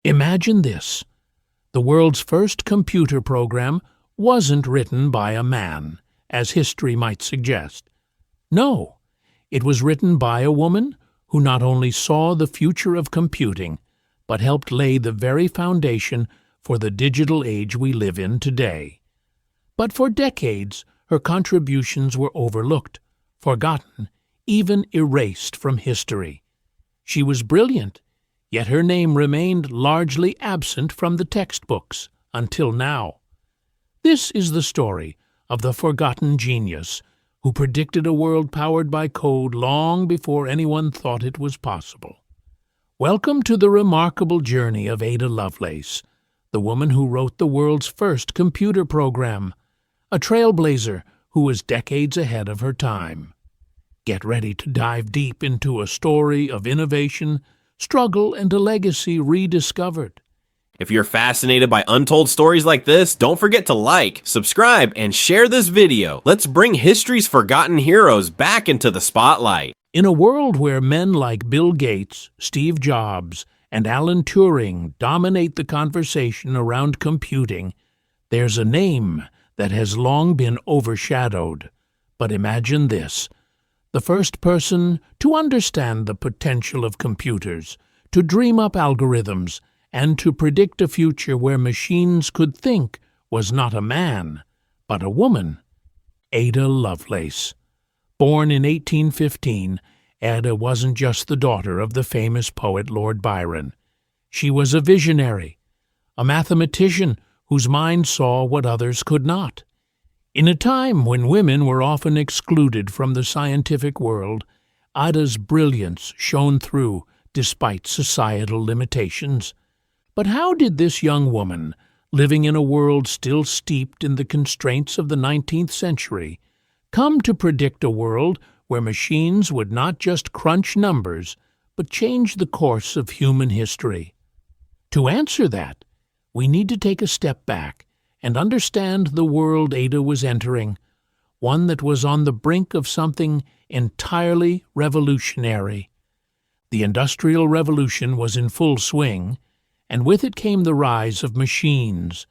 Imagine this. The world's first computer program wasn't written by a man, as history might suggest. No, it was written by a woman who not only saw the future of computing, but helped lay the very foundation for the digital age we live in today. But for decades, her contributions were overlooked, forgotten, even erased from history. She was brilliant, yet her name remained largely absent from the textbooks until now. This is the story of the forgotten genius who predicted a world powered by code long before anyone thought it was possible. Welcome to the remarkable journey of Ada Lovelace, the woman who wrote the world's first computer program, a trailblazer who was decades ahead of her time. Get ready to dive deep into a story of innovation, struggle, and a legacy rediscovered. If you're fascinated by untold stories like this, don't forget to like, subscribe, and share this video. Let's bring history's forgotten heroes back into the spotlight. In a world where men like Bill Gates, Steve Jobs, and Alan Turing dominate the conversation around computing, there's a name that has long been overshadowed. But imagine this: the first person to understand the potential of computers, to dream up algorithms, and to predict a future where machines could think, was not a man, but a woman. Ada Lovelace. Born in 1815, Ada wasn't just the daughter of the famous poet Lord Byron. She was a visionary, a mathematician whose mind saw what others could not. In a time when women were often excluded from the scientific world, Ada's brilliance shone through despite societal limitations. But how did this young woman, living in a world still steeped in the constraints of the 19th century, come to predict a world where machines would not just crunch numbers, but change the course of human history? To answer that, we need to take a step back and understand the world Ada was entering, one that was on the brink of something entirely revolutionary. The Industrial Revolution was in full swing, and with it came the rise of machines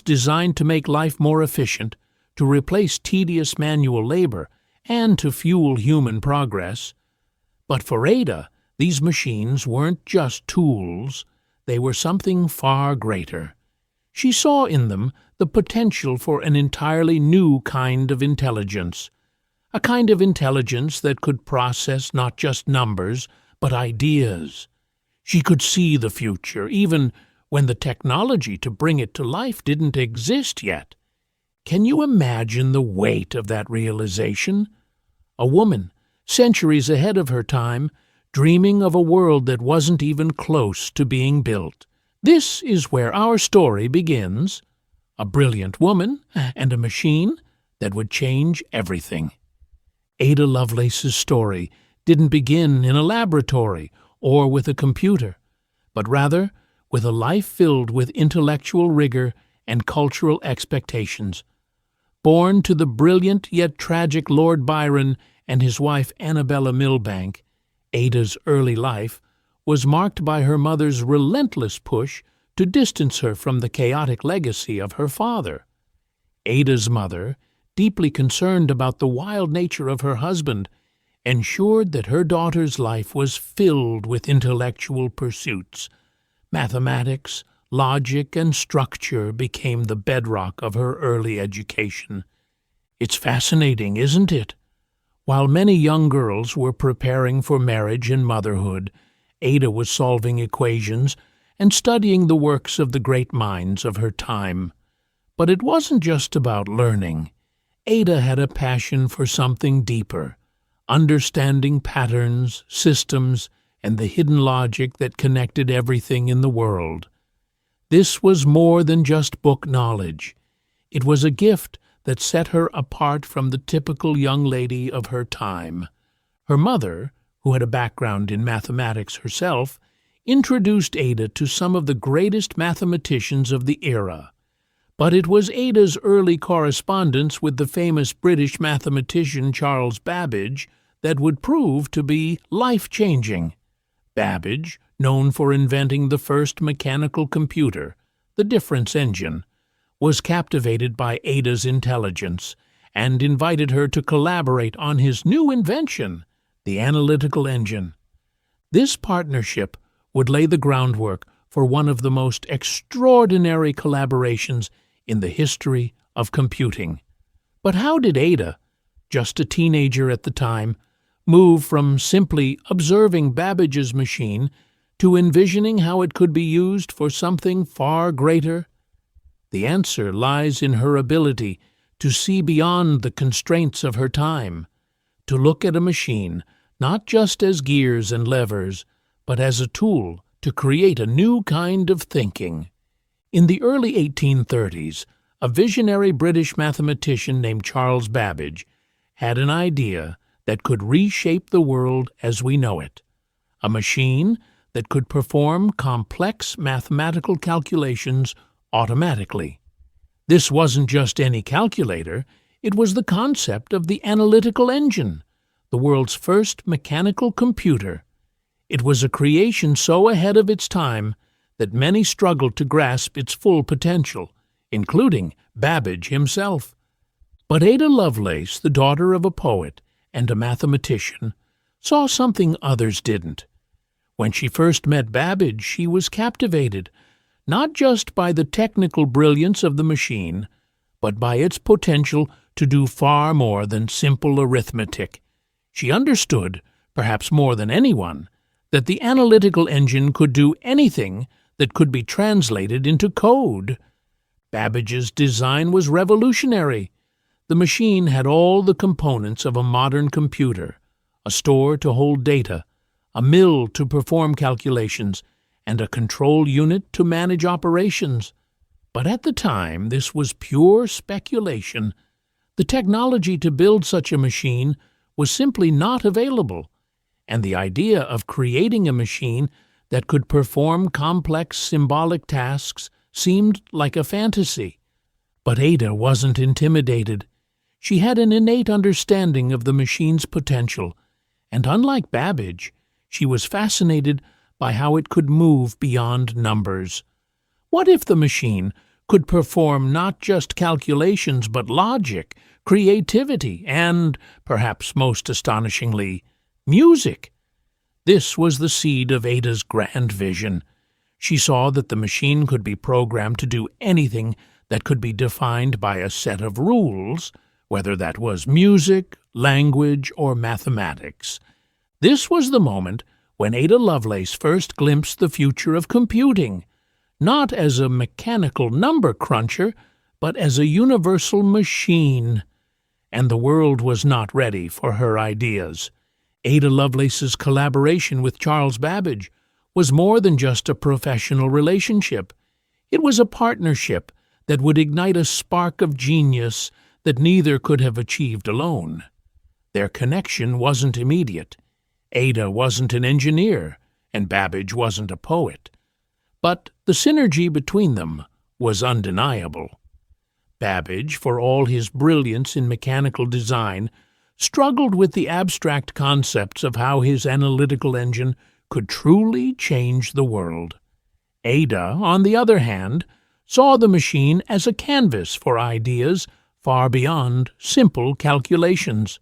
designed to make life more efficient, to replace tedious manual labor, and to fuel human progress. But for Ada, these machines weren't just tools, they were something far greater. She saw in them the potential for an entirely new kind of intelligence, a kind of intelligence that could process not just numbers, but ideas. She could see the future, even when the technology to bring it to life didn't exist yet. Can you imagine the weight of that realization? A woman, centuries ahead of her time, dreaming of a world that wasn't even close to being built. This is where our story begins. A brilliant woman and a machine that would change everything. Ada Lovelace's story didn't begin in a laboratory or with a computer, but rather with a life filled with intellectual rigor and cultural expectations. Born to the brilliant yet tragic Lord Byron and his wife Annabella Milbank, Ada's early life was marked by her mother's relentless push to distance her from the chaotic legacy of her father. Ada's mother, deeply concerned about the wild nature of her husband, ensured that her daughter's life was filled with intellectual pursuits. Mathematics, logic, and structure became the bedrock of her early education. It's fascinating, isn't it? While many young girls were preparing for marriage and motherhood, Ada was solving equations and studying the works of the great minds of her time. But it wasn't just about learning. Ada had a passion for something deeper, understanding patterns, systems, and the hidden logic that connected everything in the world. This was more than just book knowledge. It was a gift that set her apart from the typical young lady of her time. Her mother, who had a background in mathematics herself, introduced Ada to some of the greatest mathematicians of the era. But it was Ada's early correspondence with the famous British mathematician Charles Babbage that would prove to be life-changing. Babbage, known for inventing the first mechanical computer, the difference engine, was captivated by Ada's intelligence and invited her to collaborate on his new invention, the analytical engine. This partnership would lay the groundwork for one of the most extraordinary collaborations in the history of computing. But how did Ada, just a teenager at the time, move from simply observing Babbage's machine to envisioning how it could be used for something far greater? The answer lies in her ability to see beyond the constraints of her time, to look at a machine not just as gears and levers, but as a tool to create a new kind of thinking. In the early 1830s, a visionary British mathematician named Charles Babbage had an idea that could reshape the world as we know it, a machine that could perform complex mathematical calculations automatically. This wasn't just any calculator, it was the concept of the analytical engine, the world's first mechanical computer. It was a creation so ahead of its time that many struggled to grasp its full potential, including Babbage himself. But Ada Lovelace, the daughter of a poet and a mathematician, saw something others didn't. When she first met Babbage, she was captivated, not just by the technical brilliance of the machine, but by its potential to do far more than simple arithmetic. She understood, perhaps more than anyone, that the analytical engine could do anything that could be translated into code. Babbage's design was revolutionary. The machine had all the components of a modern computer, a store to hold data, a mill to perform calculations, and a control unit to manage operations. But at the time, this was pure speculation. The technology to build such a machine was simply not available, and the idea of creating a machine that could perform complex symbolic tasks seemed like a fantasy. But Ada wasn't intimidated. She had an innate understanding of the machine's potential, and unlike Babbage, she was fascinated by how it could move beyond numbers. What if the machine could perform not just calculations but logic, creativity, and, perhaps most astonishingly, music? This was the seed of Ada's grand vision. She saw that the machine could be programmed to do anything that could be defined by a set of rules, whether that was music, language, or mathematics. This was the moment when Ada Lovelace first glimpsed the future of computing, not as a mechanical number cruncher, but as a universal machine. And the world was not ready for her ideas. Ada Lovelace's collaboration with Charles Babbage was more than just a professional relationship. It was a partnership that would ignite a spark of genius that neither could have achieved alone. Their connection wasn't immediate. Ada wasn't an engineer, and Babbage wasn't a poet. But the synergy between them was undeniable. Babbage, for all his brilliance in mechanical design, struggled with the abstract concepts of how his analytical engine could truly change the world. Ada, on the other hand, saw the machine as a canvas for ideas far beyond simple calculations.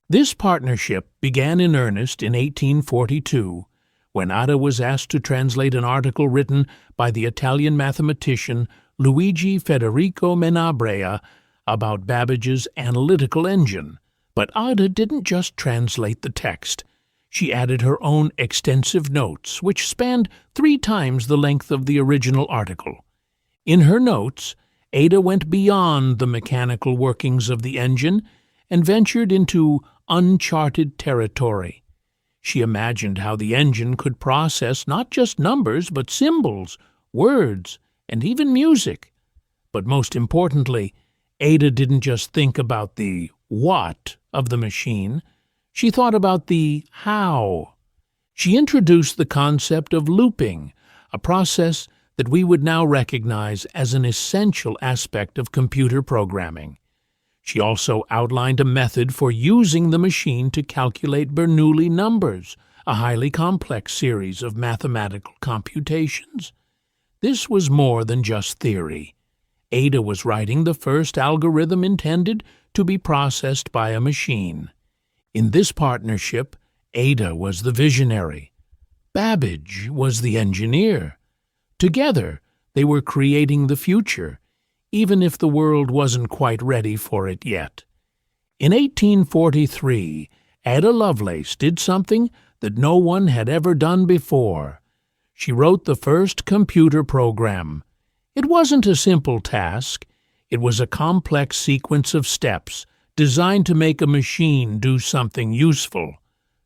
This partnership began in earnest in 1842, when Ada was asked to translate an article written by the Italian mathematician Luigi Federico Menabrea about Babbage's analytical engine. But Ada didn't just translate the text. She added her own extensive notes, which spanned 3 times the length of the original article. In her notes, Ada went beyond the mechanical workings of the engine and ventured into uncharted territory. She imagined how the engine could process not just numbers, but symbols, words, and even music. But most importantly, Ada didn't just think about the what of the machine. She thought about the how. She introduced the concept of looping, a process that we would now recognize as an essential aspect of computer programming. She also outlined a method for using the machine to calculate Bernoulli numbers, a highly complex series of mathematical computations. This was more than just theory. Ada was writing the first algorithm intended to be processed by a machine. In this partnership, Ada was the visionary. Babbage was the engineer. Together, they were creating the future, even if the world wasn't quite ready for it yet. In 1843, Ada Lovelace did something that no one had ever done before. She wrote the first computer program. It wasn't a simple task. It was a complex sequence of steps designed to make a machine do something useful,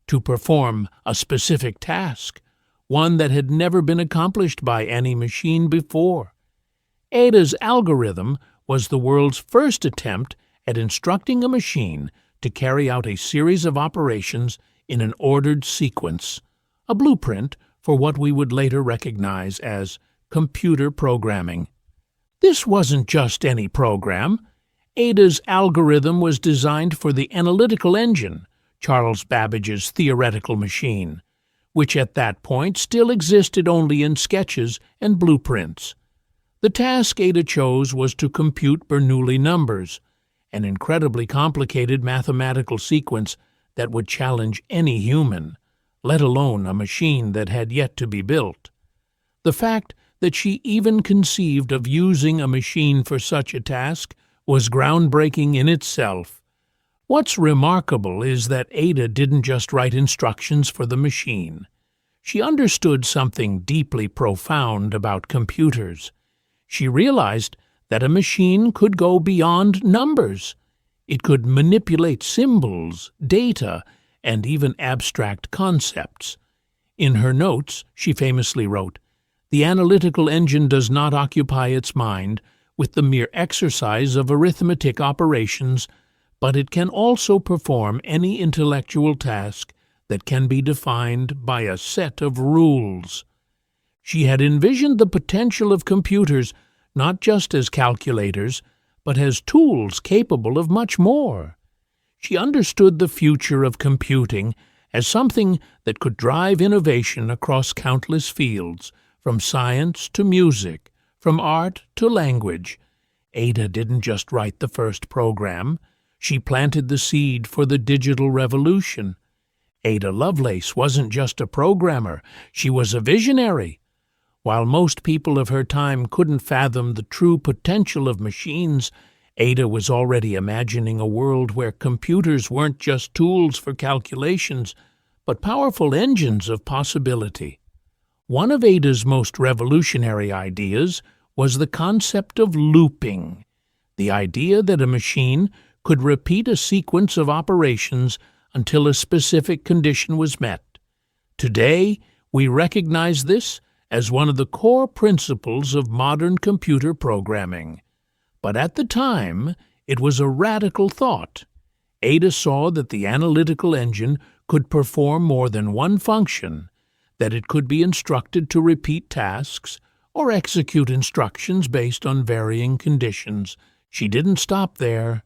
to perform a specific task, one that had never been accomplished by any machine before. Ada's algorithm was the world's first attempt at instructing a machine to carry out a series of operations in an ordered sequence, a blueprint for what we would later recognize as computer programming. This wasn't just any program. Ada's algorithm was designed for the analytical engine, Charles Babbage's theoretical machine, which at that point still existed only in sketches and blueprints. The task Ada chose was to compute Bernoulli numbers, an incredibly complicated mathematical sequence that would challenge any human, let alone a machine that had yet to be built. The fact that she even conceived of using a machine for such a task was groundbreaking in itself. What's remarkable is that Ada didn't just write instructions for the machine. She understood something deeply profound about computers. She realized that a machine could go beyond numbers. It could manipulate symbols, data, and even abstract concepts. In her notes, she famously wrote, "The analytical engine does not occupy its mind with the mere exercise of arithmetic operations, but it can also perform any intellectual task that can be defined by a set of rules." She had envisioned the potential of computers not just as calculators, but as tools capable of much more. She understood the future of computing as something that could drive innovation across countless fields, from science to music, from art to language. Ada didn't just write the first program. She planted the seed for the digital revolution. Ada Lovelace wasn't just a programmer. She was a visionary. While most people of her time couldn't fathom the true potential of machines, Ada was already imagining a world where computers weren't just tools for calculations, but powerful engines of possibility. One of Ada's most revolutionary ideas was the concept of looping, the idea that a machine could repeat a sequence of operations until a specific condition was met. Today, we recognize this as one of the core principles of modern computer programming. But at the time, it was a radical thought. Ada saw that the analytical engine could perform more than one function, that it could be instructed to repeat tasks or execute instructions based on varying conditions. She didn't stop there.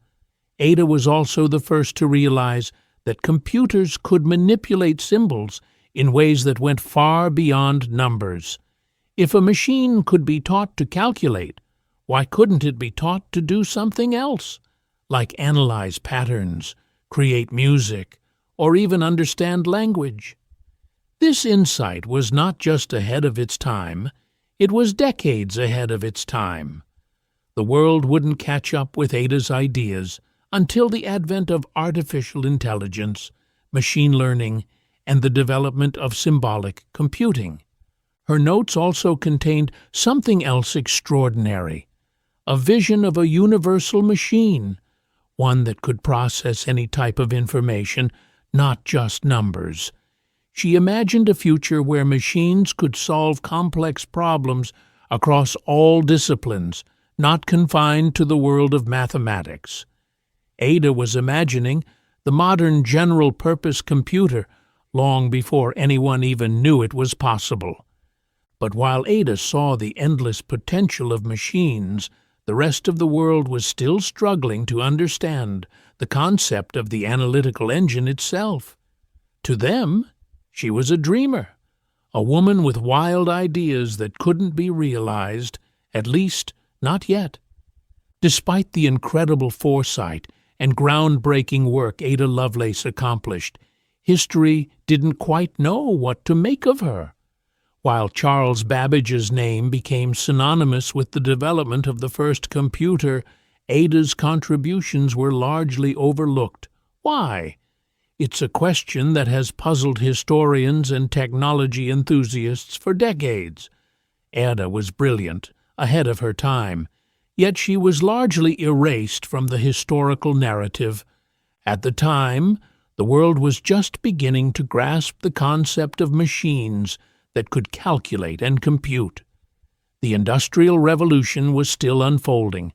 Ada was also the first to realize that computers could manipulate symbols in ways that went far beyond numbers. If a machine could be taught to calculate, why couldn't it be taught to do something else, like analyze patterns, create music, or even understand language? This insight was not just ahead of its time, it was decades ahead of its time. The world wouldn't catch up with Ada's ideas until the advent of artificial intelligence, machine learning, and the development of symbolic computing. Her notes also contained something else extraordinary, a vision of a universal machine, one that could process any type of information, not just numbers. She imagined a future where machines could solve complex problems across all disciplines, not confined to the world of mathematics. Ada was imagining the modern general-purpose computer long before anyone even knew it was possible. But while Ada saw the endless potential of machines, the rest of the world was still struggling to understand the concept of the analytical engine itself. To them, She was a dreamer, a woman with wild ideas that couldn't be realized, at least not yet. Despite the incredible foresight and groundbreaking work Ada Lovelace accomplished, history didn't quite know what to make of her. While Charles Babbage's name became synonymous with the development of the first computer, Ada's contributions were largely overlooked. Why? It's a question that has puzzled historians and technology enthusiasts for decades. Ada was brilliant, ahead of her time, yet she was largely erased from the historical narrative. At the time, the world was just beginning to grasp the concept of machines that could calculate and compute. The Industrial Revolution was still unfolding,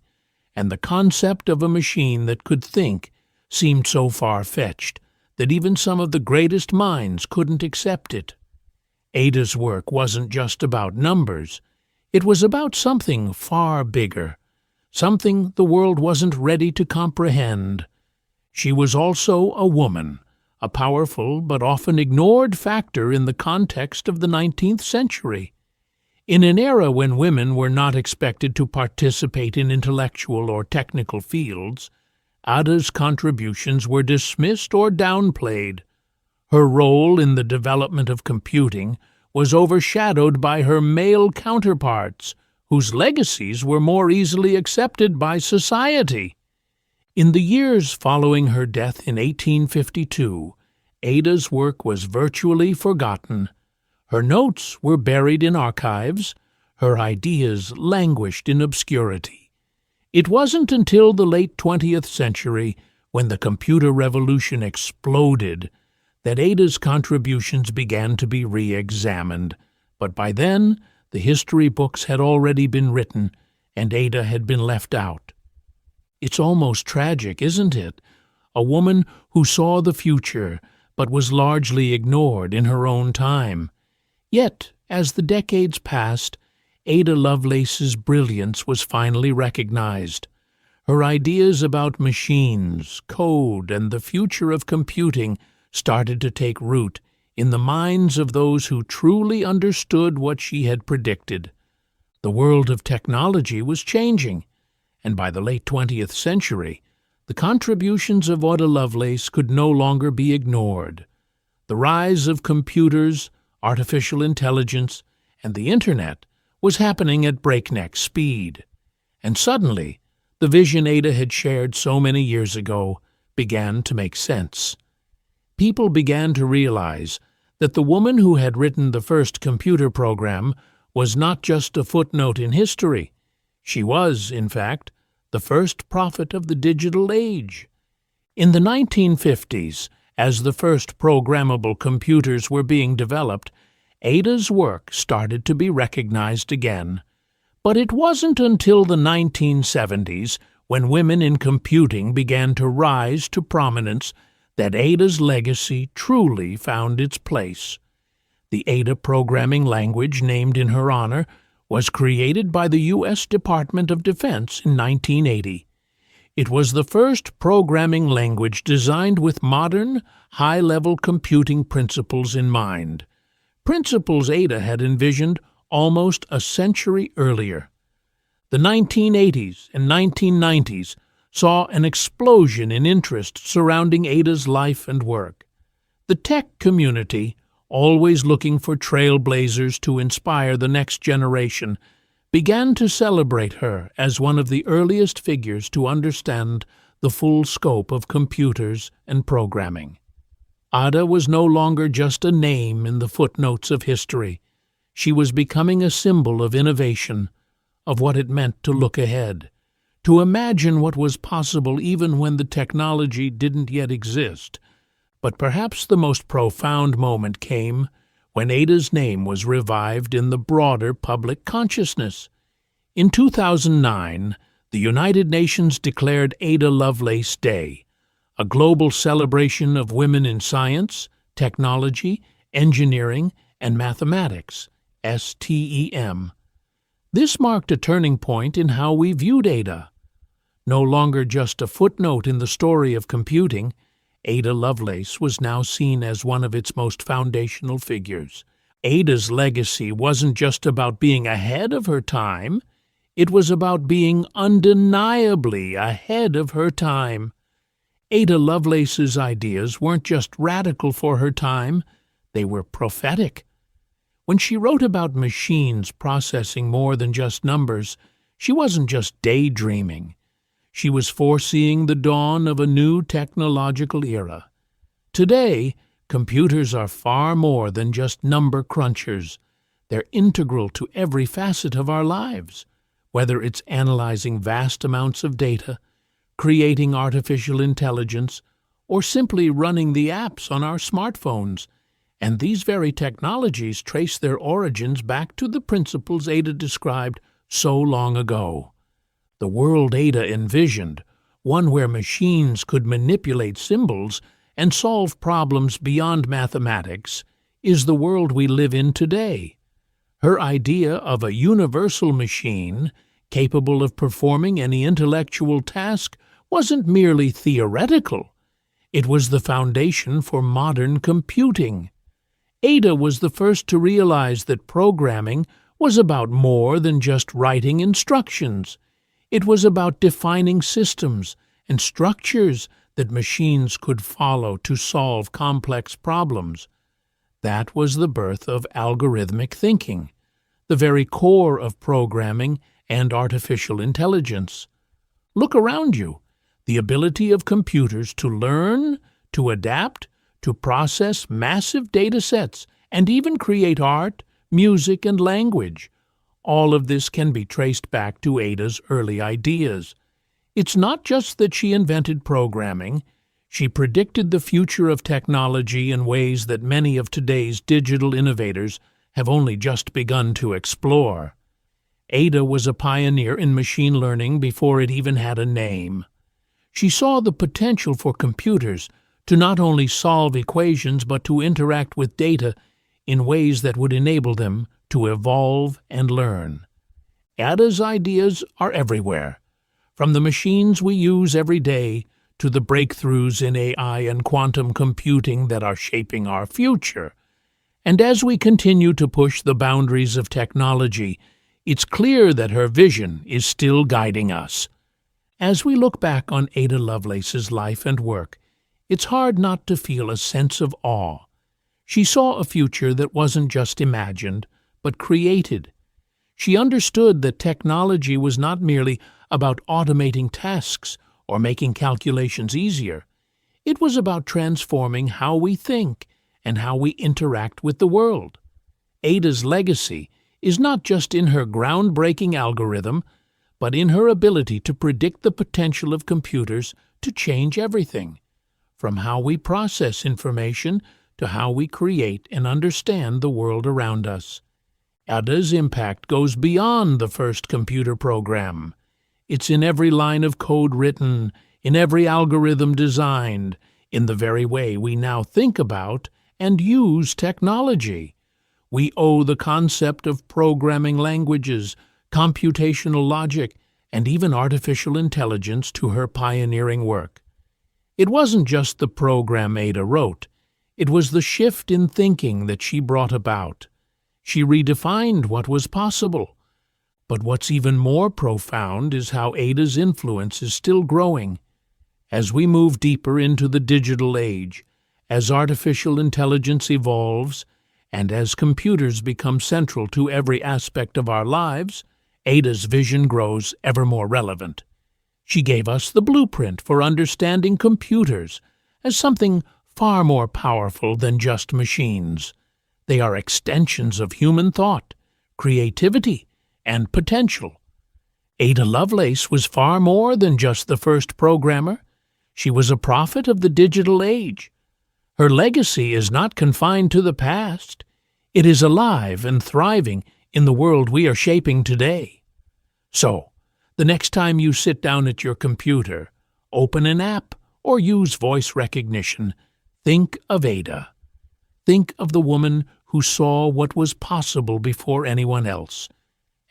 and the concept of a machine that could think seemed so far-fetched that even some of the greatest minds couldn't accept it. Ada's work wasn't just about numbers. It was about something far bigger, something the world wasn't ready to comprehend. She was also a woman, a powerful but often ignored factor in the context of the 19th century. In an era when women were not expected to participate in intellectual or technical fields, Ada's contributions were dismissed or downplayed. Her role in the development of computing was overshadowed by her male counterparts, whose legacies were more easily accepted by society. In the years following her death in 1852, Ada's work was virtually forgotten. Her notes were buried in archives. Her ideas languished in obscurity. It wasn't until the late 20th century, when the computer revolution exploded, that Ada's contributions began to be re-examined. But by then, the history books had already been written, and Ada had been left out. It's almost tragic, isn't it? A woman who saw the future, but was largely ignored in her own time. Yet, as the decades passed, Ada Lovelace's brilliance was finally recognized. Her ideas about machines, code, and the future of computing started to take root in the minds of those who truly understood what she had predicted. The world of technology was changing, and by the late 20th century, the contributions of Ada Lovelace could no longer be ignored. The rise of computers, artificial intelligence, and the Internet was happening at breakneck speed. And suddenly, the vision Ada had shared so many years ago began to make sense. People began to realize that the woman who had written the first computer program was not just a footnote in history. She was, in fact, the first prophet of the digital age. In the 1950s, as the first programmable computers were being developed, Ada's work started to be recognized again. But it wasn't until the 1970s, when women in computing began to rise to prominence, that Ada's legacy truly found its place. The Ada programming language, named in her honor, was created by the U.S. Department of Defense in 1980. It was the first programming language designed with modern, high-level computing principles in mind. Principles Ada had envisioned almost a century earlier. The 1980s and 1990s saw an explosion in interest surrounding Ada's life and work. The tech community, always looking for trailblazers to inspire the next generation, began to celebrate her as one of the earliest figures to understand the full scope of computers and programming. Ada was no longer just a name in the footnotes of history. She was becoming a symbol of innovation, of what it meant to look ahead, to imagine what was possible even when the technology didn't yet exist. But perhaps the most profound moment came when Ada's name was revived in the broader public consciousness. In 2009, the United Nations declared Ada Lovelace Day, a global celebration of women in science, technology, engineering, and mathematics, STEM. This marked a turning point in how we viewed Ada. No longer just a footnote in the story of computing, Ada Lovelace was now seen as one of its most foundational figures. Ada's legacy wasn't just about being ahead of her time, it was about being undeniably ahead of her time. Ada Lovelace's ideas weren't just radical for her time, they were prophetic. When she wrote about machines processing more than just numbers, she wasn't just daydreaming. She was foreseeing the dawn of a new technological era. Today, computers are far more than just number crunchers. They're integral to every facet of our lives, whether it's analyzing vast amounts of data, creating artificial intelligence, or simply running the apps on our smartphones. And these very technologies trace their origins back to the principles Ada described so long ago. The world Ada envisioned, one where machines could manipulate symbols and solve problems beyond mathematics, is the world we live in today. Her idea of a universal machine capable of performing any intellectual task wasn't merely theoretical. It was the foundation for modern computing. Ada was the first to realize that programming was about more than just writing instructions. It was about defining systems and structures that machines could follow to solve complex problems. That was the birth of algorithmic thinking, the very core of programming and artificial intelligence. Look around you. The ability of computers to learn, to adapt, to process massive data sets, and even create art, music, and language. All of this can be traced back to Ada's early ideas. It's not just that she invented programming. She predicted the future of technology in ways that many of today's digital innovators have only just begun to explore. Ada was a pioneer in machine learning before it even had a name. She saw the potential for computers to not only solve equations but to interact with data in ways that would enable them to evolve and learn. Ada's ideas are everywhere, from the machines we use every day to the breakthroughs in AI and quantum computing that are shaping our future. And as we continue to push the boundaries of technology, it's clear that her vision is still guiding us. As we look back on Ada Lovelace's life and work, it's hard not to feel a sense of awe. She saw a future that wasn't just imagined, but created. She understood that technology was not merely about automating tasks or making calculations easier. It was about transforming how we think and how we interact with the world. Ada's legacy is not just in her groundbreaking algorithm, but in her ability to predict the potential of computers to change everything, from how we process information to how we create and understand the world around us. Ada's impact goes beyond the first computer program. It's in every line of code written, in every algorithm designed, in the very way we now think about and use technology. We owe the concept of programming languages, computational logic, and even artificial intelligence to her pioneering work. It wasn't just the program Ada wrote. It was the shift in thinking that she brought about. She redefined what was possible. But what's even more profound is how Ada's influence is still growing. As we move deeper into the digital age, as artificial intelligence evolves, and as computers become central to every aspect of our lives, Ada's vision grows ever more relevant. She gave us the blueprint for understanding computers as something far more powerful than just machines. They are extensions of human thought, creativity, and potential. Ada Lovelace was far more than just the first programmer. She was a prophet of the digital age. Her legacy is not confined to the past. It is alive and thriving in the world we are shaping today. So, the next time you sit down at your computer, open an app, or use voice recognition, think of Ada. Think of the woman who saw what was possible before anyone else.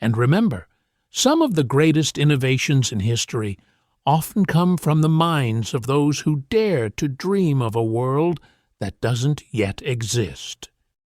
And remember, some of the greatest innovations in history often come from the minds of those who dare to dream of a world that doesn't yet exist.